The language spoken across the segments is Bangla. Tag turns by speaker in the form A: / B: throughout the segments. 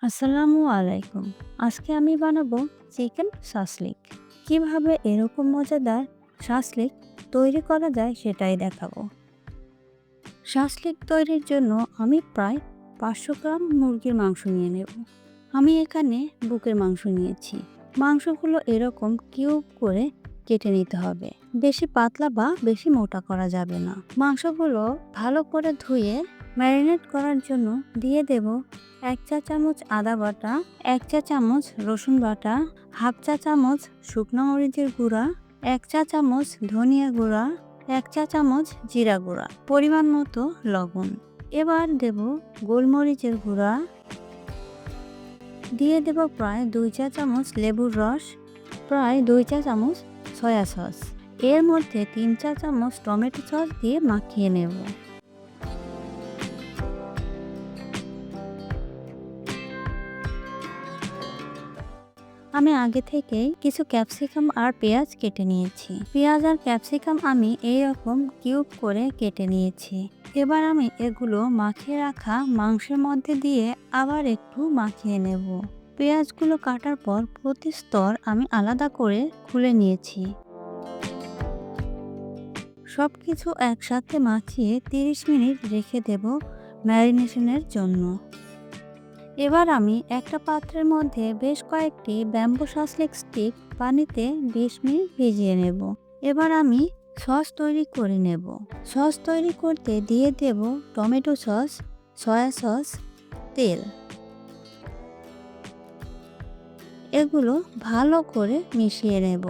A: আসসালামু আলাইকুম। আজকে আমি বানাবো চিকেন শাসলিক। কিভাবে এরকম মজাদার শাসলিক তৈরি করা যায় সেটাই দেখাবো। শাসলিক তৈরির জন্য আমি প্রায় 500 গ্রাম মুরগির মাংস নিয়ে নেব। আমি এখানে বুকের মাংস নিয়েছি। মাংসগুলো এরকম কিউব করে কেটে নিতে হবে। বেশি পাতলা বা বেশি মোটা করা যাবে না। মাংসগুলো ভালো করে ধুয়ে ম্যারিনেট করার জন্য দিয়ে দেব 1 চা চামচ আদা বাটা, 1 চা চামচ রসুন বাটা, হাফ চা চামচ শুকনো মরিচের গুঁড়া, 1 চা চামচ ধনিয়া গুঁড়া, 1 চা চামচ জিরা গুঁড়া, পরিমাণ মতো লবণ। এবার দেব গোলমরিচের গুঁড়া, দিয়ে দেব প্রায় 2 চা চামচ লেবুর রস, প্রায় 2 চা চামচ সয়া সস। এর মধ্যে 3 চা চামচ টমেটো সস দিয়ে মাখিয়ে নেব। আমি আগে থেকেই কিছু ক্যাপসিকাম আর পেঁয়াজ কেটে নিয়েছি। পেঁয়াজ আর ক্যাপসিকাম আমি এইরকম কিউব করে কেটে নিয়েছি। এবার আমি এগুলো মাখিয়ে রাখা মাংসের মধ্যে দিয়ে আবার একটু মাখিয়ে নেব। পেঁয়াজগুলো কাটার পর প্রতি স্তর আমি আলাদা করে খুলে নিয়েছি। সব কিছু একসাথে মাখিয়ে 30 মিনিট রেখে দেব ম্যারিনেশনের জন্য। এবার আমি একটা পাত্রের মধ্যে বেশ কয়েকটি ব্যাম্বু শাসলিক স্টিক পানিতে 20 মিনিট ভিজিয়ে নেব। এবার আমি সস তৈরি করে নেব। সস তৈরি করতে দিয়ে দেব টমেটো সস, সয়া সস, তেল। এগুলো ভালো করে মিশিয়ে নেব।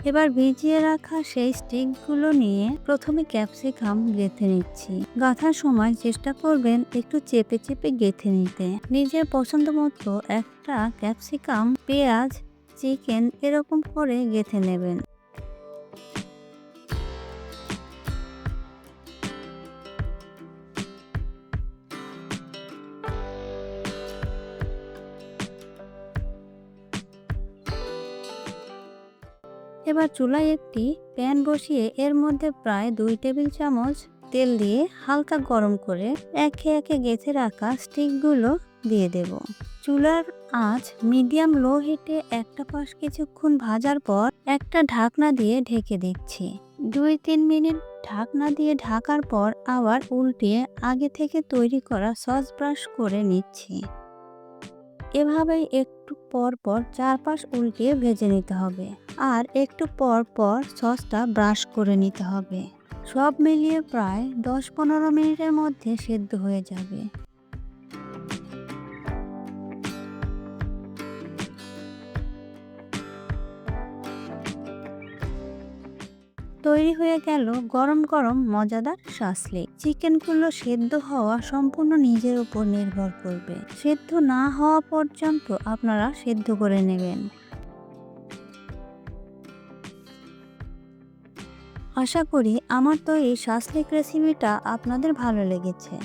A: এবার ভিজিয়ে রাখা সেই স্টিকগুলো নিয়ে প্রথমে ক্যাপসিকাম গেঁথে নিচ্ছি। গাঁথার সময় চেষ্টা করবেন একটু চেপে চেপে গেঁথে নিতে। নিজের পছন্দ মতো একটা ক্যাপসিকাম, পেঁয়াজ, চিকেন এরকম করে গেঁথে নেবেন। এবার চুলায় একটি প্যান বসিয়ে এর মধ্যে প্রায় 2 টেবিল চামচ তেল দিয়ে হালকা গরম করে একে একে গেঁথে রাখা স্টিকগুলো দিয়ে দেব। চুলার আঁচ মিডিয়াম লো হিটে একটা পাশ কিছুক্ষণ ভাজার পর একটা ঢাকনা দিয়ে ঢেকে দিচ্ছি। 2-3 মিনিট ঢাকনা দিয়ে ঢাকার পর আবার উল্টিয়ে আগে থেকে তৈরি করা সস ব্রাশ করে নিচ্ছি। এভাবেই একটু পর পর চারপাশ উল্টিয়ে ভেজে নিতে হবে আর একটু পর পর সসটা ব্রাশ করে নিতে হবে। সব মিলিয়ে প্রায় 10-15 মিনিটের মধ্যে সেদ্ধ হয়ে যাবে। তৈরি হয়ে গেল গরম গরম মজাদার শাসলিক। চিকেনগুলো সেদ্ধ হওয়া সম্পূর্ণ নিজের উপর নির্ভর করবে। সেদ্ধ না হওয়া পর্যন্ত আপনারা সেদ্ধ করে নেবেন। আশা করি আমার তৈরি শাসলিক রেসিপিটা আপনাদের ভালো লেগেছে।